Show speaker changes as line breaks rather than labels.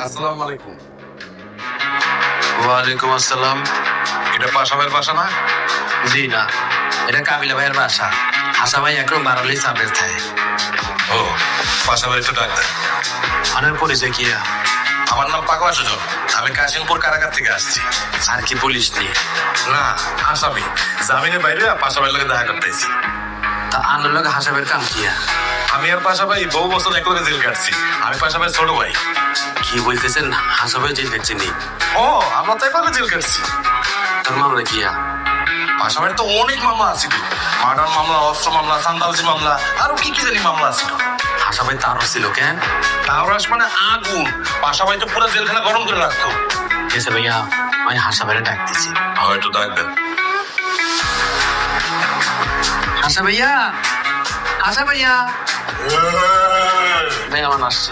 আসসালামু আলাইকুম।
ওয়ালাইকুম আসসালাম।
এটা পাশা ভাইয়ের বাসা না?
জি না, এটা কাবিলা ভাইয়ের বাসা। আশা ভাই এখন বারালি সাবের থাকে।
ও, পাশা ভাই তো ডাক দেয়।
আমার পরিচয় কি?
আমার নাম পাগলা সুজন। আমি কাশিমপুর কারাগার থেকে আসছি।
আর কি পুলিশ নিয়ে?
না, আসামি জামিনের বাইরে পাশা ভাইয়ের লোকে দেখা করতেছি।
তা আনার লোক হাসাবের কাম কি?
আমি আর পাশা ভাই বহু বছর একলগে জেল কাটছি। আমি পাশা ভাই ছোট ভাই।
কি বলতেছেন? হাসাবে জেল দেখছি নি?
ও, আমরা তো একলগে জেল কাটছি।
তোর মামলা কি?
পাশা ভাইয়ের তো অনেক মামলা আছিল। মার্ডার মামলা, অস্ত্র মামলা, চান্দাবাজি মামলা, আরো কি কি জানি মামলা আছিল।
হাসা ভাই তারও ছিল কেন?
তাওরাস মানে আগুন। পাশা ভাই তো পুরো জেলখানা গরম করে রাখতো।
গেছে ভাইয়া, আমি হাসা ভাইয়ের ডাক দিচ্ছি।
হয়তো ডাকবেন।
হাসা ভাইয়া, হাসা ভাইয়া। ভাই আমার আসছে।